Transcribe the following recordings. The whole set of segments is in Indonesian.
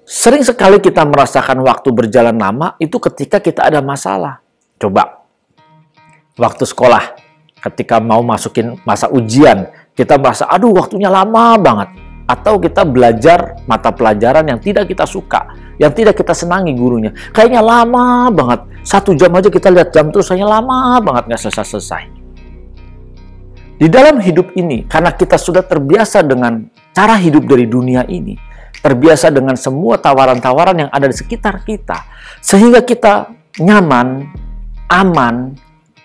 Sering sekali kita merasakan waktu berjalan lama itu ketika kita ada masalah. Coba, waktu sekolah, ketika mau masukin masa ujian, kita merasa, aduh waktunya lama banget. Atau kita belajar mata pelajaran yang tidak kita suka, yang tidak kita senangi gurunya. Kayaknya lama banget, 1 jam aja kita lihat jam terus, hanya lama banget nggak selesai-selesai. Di dalam hidup ini, karena kita sudah terbiasa dengan cara hidup dari dunia ini, terbiasa dengan semua tawaran-tawaran yang ada di sekitar kita, sehingga kita nyaman, aman,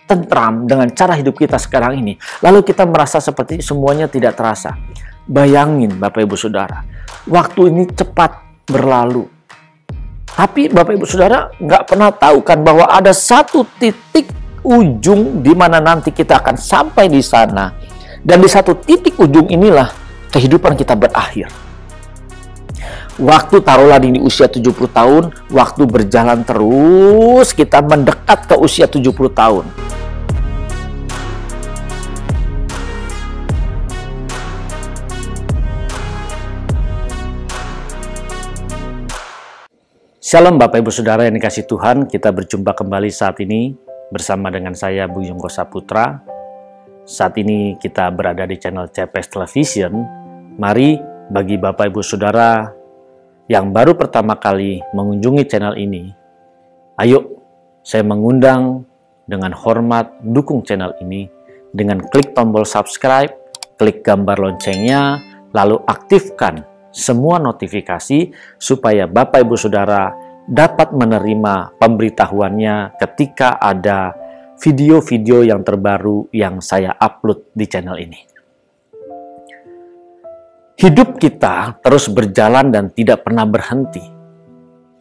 tentram dengan cara hidup kita sekarang ini. Lalu kita merasa seperti semuanya tidak terasa. Bayangin Bapak Ibu Saudara, waktu ini cepat berlalu. Tapi Bapak Ibu Saudara nggak pernah tahu kan bahwa ada satu titik ujung di mana nanti kita akan sampai di sana. Dan di satu titik ujung inilah kehidupan kita berakhir. Waktu taruhlah di usia 70 tahun, waktu berjalan terus, kita mendekat ke usia 70 tahun. Shalom Bapak Ibu Saudara yang dikasihi Tuhan, kita berjumpa kembali saat ini bersama dengan saya Buyung Saputra. Saat ini kita berada di channel CPS Television. Mari bagi Bapak Ibu Saudara yang baru pertama kali mengunjungi channel ini, ayo saya mengundang dengan hormat dukung channel ini dengan klik tombol subscribe, klik gambar loncengnya, lalu aktifkan semua notifikasi supaya Bapak Ibu Saudara dapat menerima pemberitahuannya ketika ada video-video yang terbaru yang saya upload di channel ini. Hidup kita terus berjalan dan tidak pernah berhenti.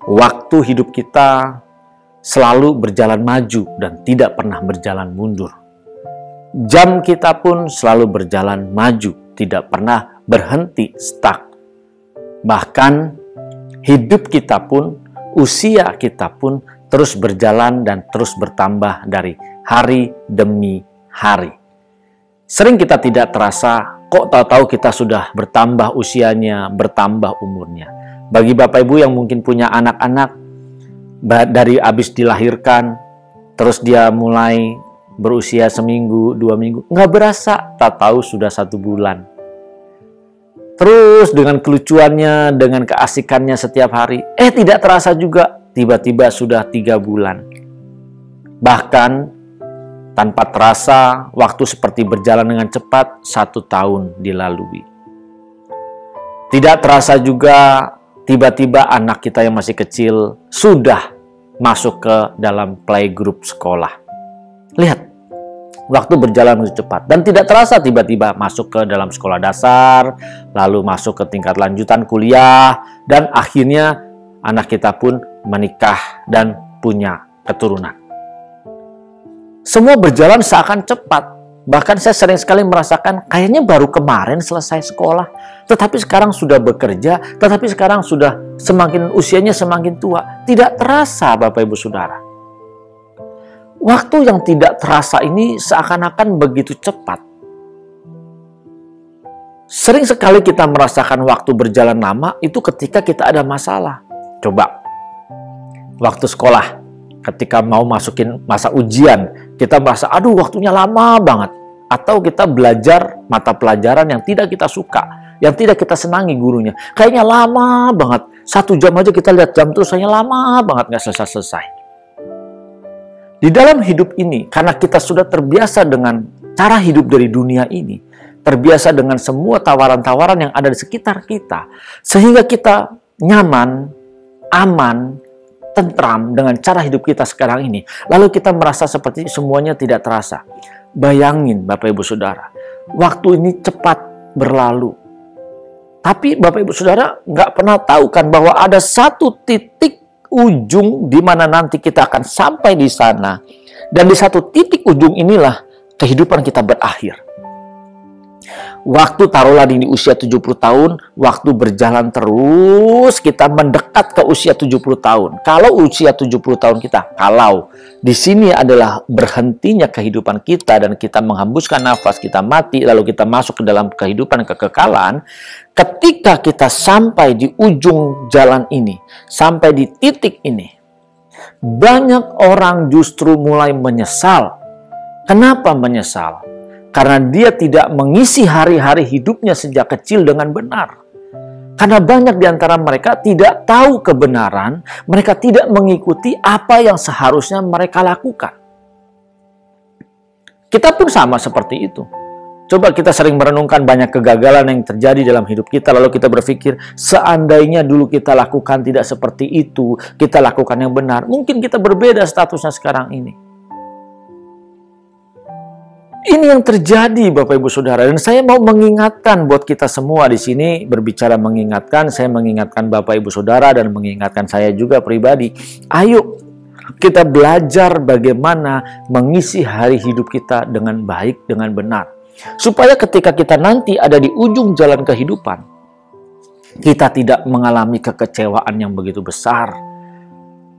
Waktu hidup kita selalu berjalan maju dan tidak pernah berjalan mundur. Jam kita pun selalu berjalan maju, tidak pernah berhenti stuck. Bahkan hidup kita pun, usia kita pun terus berjalan dan terus bertambah dari hari demi hari. Sering kita tidak terasa, kok tahu-tahu kita sudah bertambah usianya, bertambah umurnya. Bagi Bapak Ibu yang mungkin punya anak-anak, dari habis dilahirkan, terus dia mulai berusia seminggu, 2 minggu, nggak berasa, tak tahu sudah 1 bulan. Terus dengan kelucuannya, dengan keasikannya setiap hari, tidak terasa juga, tiba-tiba sudah 3 bulan. Bahkan tanpa terasa, waktu seperti berjalan dengan cepat, 1 tahun dilalui. Tidak terasa juga, tiba-tiba anak kita yang masih kecil sudah masuk ke dalam playgroup sekolah. Lihat, waktu berjalan begitu cepat. Dan tidak terasa tiba-tiba masuk ke dalam sekolah dasar, lalu masuk ke tingkat lanjutan kuliah, dan akhirnya anak kita pun menikah dan punya keturunan. Semua berjalan seakan cepat. Bahkan saya sering sekali merasakan kayaknya baru kemarin selesai sekolah. Tetapi sekarang sudah bekerja. Tetapi sekarang sudah usianya semakin tua. Tidak terasa Bapak Ibu Saudara. Waktu yang tidak terasa ini seakan-akan begitu cepat. Sering sekali kita merasakan waktu berjalan lama itu ketika kita ada masalah. Coba, waktu sekolah, ketika mau masukin masa ujian, kita merasa, aduh waktunya lama banget. Atau kita belajar mata pelajaran yang tidak kita suka, yang tidak kita senangi gurunya. Kayaknya lama banget, 1 jam aja kita lihat jam terus, hanya lama banget nggak selesai-selesai. Di dalam hidup ini, karena kita sudah terbiasa dengan cara hidup dari dunia ini, terbiasa dengan semua tawaran-tawaran yang ada di sekitar kita, sehingga kita nyaman, aman, tentram dengan cara hidup kita sekarang ini. Lalu kita merasa seperti semuanya tidak terasa. Bayangin Bapak Ibu Saudara, waktu ini cepat berlalu. Tapi Bapak Ibu Saudara nggak pernah tahu kan bahwa ada satu titik ujung di mana nanti kita akan sampai di sana. Dan di satu titik ujung inilah kehidupan kita berakhir. Waktu taruhlah di usia 70 tahun, waktu berjalan terus, kita mendekat ke usia 70 tahun. Kalau usia 70 tahun kita, kalau di sini adalah berhentinya kehidupan kita dan kita menghembuskan nafas, kita mati, lalu kita masuk ke dalam kehidupan kekekalan, ketika kita sampai di ujung jalan ini, sampai di titik ini, banyak orang justru mulai menyesal. Kenapa menyesal? Karena dia tidak mengisi hari-hari hidupnya sejak kecil dengan benar. Karena banyak di antara mereka tidak tahu kebenaran, mereka tidak mengikuti apa yang seharusnya mereka lakukan. Kita pun sama seperti itu. Coba kita sering merenungkan banyak kegagalan yang terjadi dalam hidup kita, lalu kita berpikir, seandainya dulu kita lakukan tidak seperti itu, kita lakukan yang benar, mungkin kita berbeda statusnya sekarang ini. Ini yang terjadi Bapak Ibu Saudara, dan saya mau mengingatkan buat kita semua di sini, berbicara mengingatkan, saya mengingatkan Bapak Ibu Saudara dan mengingatkan saya juga pribadi. Ayo kita belajar bagaimana mengisi hari hidup kita dengan baik, dengan benar. Supaya ketika kita nanti ada di ujung jalan kehidupan, kita tidak mengalami kekecewaan yang begitu besar.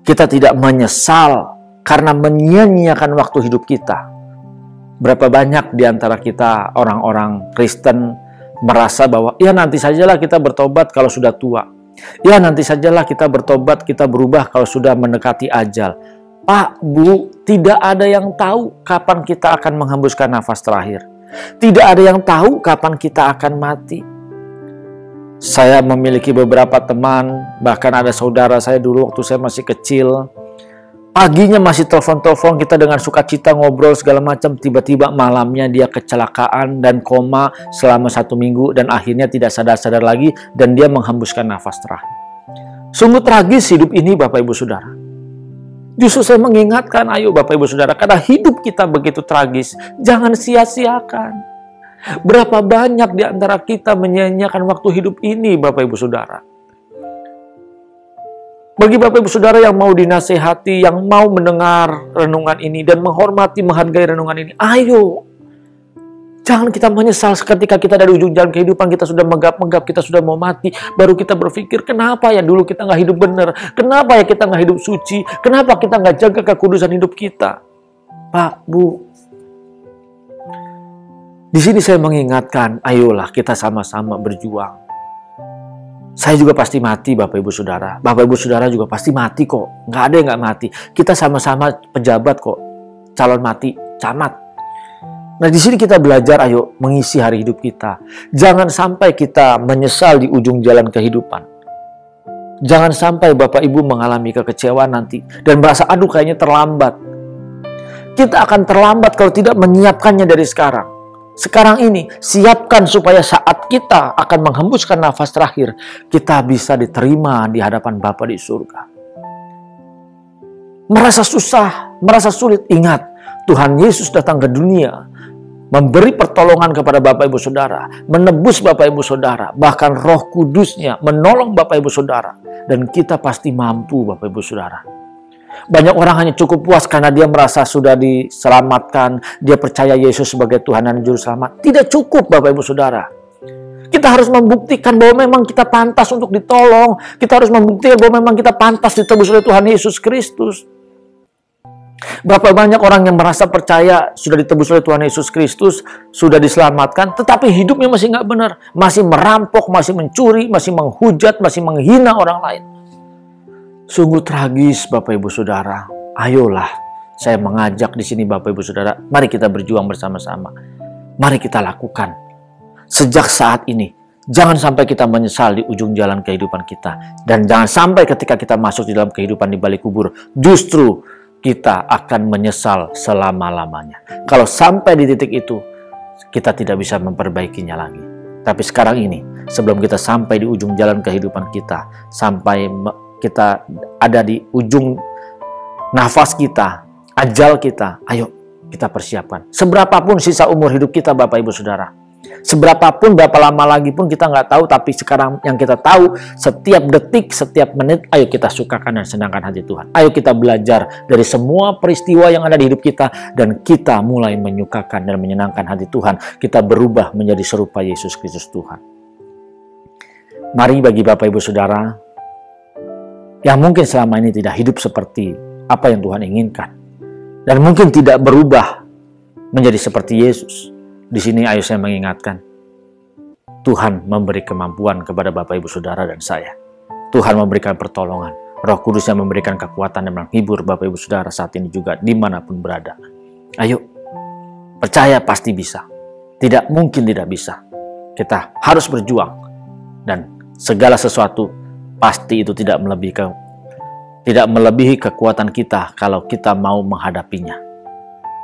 Kita tidak menyesal karena menyia-nyiakan waktu hidup kita. Berapa banyak di antara kita orang-orang Kristen merasa bahwa ya nanti sajalah kita bertobat kalau sudah tua. Ya nanti sajalah kita bertobat, kita berubah kalau sudah mendekati ajal. Pak, Bu, tidak ada yang tahu kapan kita akan menghembuskan nafas terakhir. Tidak ada yang tahu kapan kita akan mati. Saya memiliki beberapa teman, bahkan ada saudara saya dulu waktu saya masih kecil. Paginya masih telepon-telepon, kita dengan sukacita ngobrol segala macam. Tiba-tiba malamnya dia kecelakaan dan koma selama 1 minggu. Dan akhirnya tidak sadar-sadar lagi dan dia menghembuskan nafas terakhir. Sungguh tragis hidup ini Bapak Ibu Saudara. Justru saya mengingatkan, ayo Bapak Ibu Saudara, karena hidup kita begitu tragis, jangan sia-siakan. Berapa banyak di antara kita menyia-nyiakan waktu hidup ini Bapak Ibu Saudara. Bagi Bapak Ibu Saudara yang mau dinasehati, yang mau mendengar renungan ini dan menghormati, menghargai renungan ini, ayo. Jangan kita menyesal ketika kita dari ujung jalan kehidupan, kita sudah menggap-menggap, kita sudah mau mati, baru kita berpikir, kenapa ya dulu kita nggak hidup benar? Kenapa ya kita nggak hidup suci? Kenapa kita nggak jaga kekudusan hidup kita? Pak, Bu, di sini saya mengingatkan, ayolah kita sama-sama berjuang. Saya juga pasti mati Bapak Ibu Saudara. Bapak Ibu Saudara juga pasti mati kok. Nggak ada yang nggak mati. Kita sama-sama pejabat kok. Calon mati, camat. Nah di sini kita belajar ayo mengisi hari hidup kita. Jangan sampai kita menyesal di ujung jalan kehidupan. Jangan sampai Bapak Ibu mengalami kekecewaan nanti. Dan merasa aduh kayaknya terlambat. Kita akan terlambat kalau tidak menyiapkannya dari sekarang. Sekarang ini, siapkan supaya saat kita akan menghembuskan nafas terakhir, kita bisa diterima di hadapan Bapa di surga. Merasa susah, merasa sulit, ingat, Tuhan Yesus datang ke dunia, memberi pertolongan kepada Bapak Ibu Saudara, menebus Bapak Ibu Saudara, bahkan Roh Kudusnya menolong Bapak Ibu Saudara, dan kita pasti mampu Bapak Ibu Saudara. Banyak orang hanya cukup puas karena dia merasa sudah diselamatkan, dia percaya Yesus sebagai Tuhan dan Juru Selamat. Tidak cukup Bapak Ibu Saudara. Kita harus membuktikan bahwa memang kita pantas untuk ditolong. Kita harus membuktikan bahwa memang kita pantas ditebus oleh Tuhan Yesus Kristus. Berapa banyak orang yang merasa percaya sudah ditebus oleh Tuhan Yesus Kristus, sudah diselamatkan, tetapi hidupnya masih nggak benar. Masih merampok, masih mencuri, masih menghujat, masih menghina orang lain. Sungguh tragis Bapak Ibu Saudara. Ayolah, saya mengajak di sini Bapak Ibu Saudara, mari kita berjuang bersama-sama. Mari kita lakukan. Sejak saat ini, jangan sampai kita menyesal di ujung jalan kehidupan kita. Dan jangan sampai ketika kita masuk di dalam kehidupan di balik kubur, justru kita akan menyesal selama-lamanya. Kalau sampai di titik itu, kita tidak bisa memperbaikinya lagi. Tapi sekarang ini, sebelum kita sampai di ujung jalan kehidupan kita, sampai kita ada di ujung nafas kita, ajal kita, ayo kita persiapkan. Seberapapun sisa umur hidup kita Bapak Ibu Saudara, Seberapapun, berapa lama lagi pun kita nggak tahu, tapi sekarang yang kita tahu, setiap detik, setiap menit, ayo kita sukakan dan senangkan hati Tuhan. Ayo kita belajar dari semua peristiwa yang ada di hidup kita, dan kita mulai menyukakan dan menyenangkan hati Tuhan. Kita berubah menjadi serupa Yesus Kristus Tuhan. Mari bagi Bapak Ibu Saudara, yang mungkin selama ini tidak hidup seperti apa yang Tuhan inginkan, dan mungkin tidak berubah menjadi seperti Yesus. Di sini ayo saya mengingatkan, Tuhan memberi kemampuan kepada Bapak Ibu Saudara dan saya. Tuhan memberikan pertolongan. Roh Kudus yang memberikan kekuatan dan menghibur Bapak Ibu Saudara saat ini juga dimanapun berada. Ayo, percaya pasti bisa. Tidak mungkin tidak bisa. Kita harus berjuang. Dan segala sesuatu pasti itu tidak melebihi kekuatan kita kalau kita mau menghadapinya.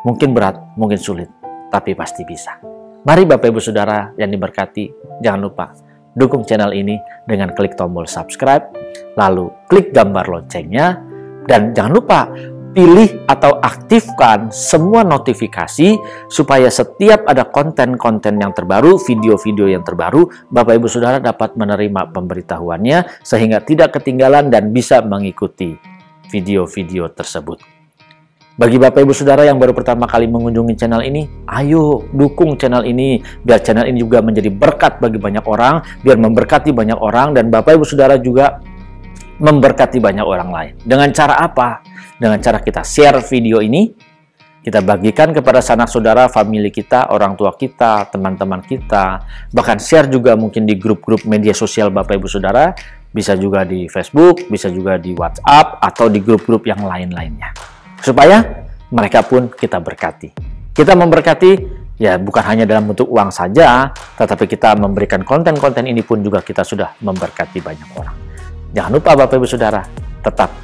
Mungkin berat, mungkin sulit, tapi pasti bisa. Mari Bapak Ibu Saudara yang diberkati, jangan lupa dukung channel ini dengan klik tombol subscribe, lalu klik gambar loncengnya, dan jangan lupa pilih atau aktifkan semua notifikasi supaya setiap ada konten-konten yang terbaru, video-video yang terbaru, Bapak Ibu Saudara dapat menerima pemberitahuannya sehingga tidak ketinggalan dan bisa mengikuti video-video tersebut. Bagi Bapak Ibu Saudara yang baru pertama kali mengunjungi channel ini, ayo dukung channel ini, biar channel ini juga menjadi berkat bagi banyak orang, biar memberkati banyak orang, dan Bapak Ibu Saudara juga memberkati banyak orang lain. Dengan cara apa? Dengan cara kita share video ini, kita bagikan kepada sanak saudara, famili kita, orang tua kita, teman-teman kita, bahkan share juga mungkin di grup-grup media sosial Bapak Ibu Saudara, bisa juga di Facebook, bisa juga di WhatsApp, atau di grup-grup yang lain-lainnya. Supaya mereka pun kita berkati. Kita memberkati ya bukan hanya dalam bentuk uang saja, tetapi kita memberikan konten-konten ini pun juga kita sudah memberkati banyak orang. Jangan lupa Bapak Ibu Saudara, tetap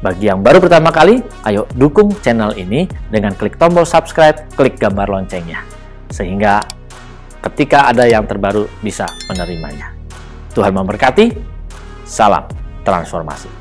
bagi yang baru pertama kali, ayo dukung channel ini dengan klik tombol subscribe, klik gambar loncengnya. Sehingga ketika ada yang terbaru bisa menerimanya. Tuhan memberkati, salam transformasi.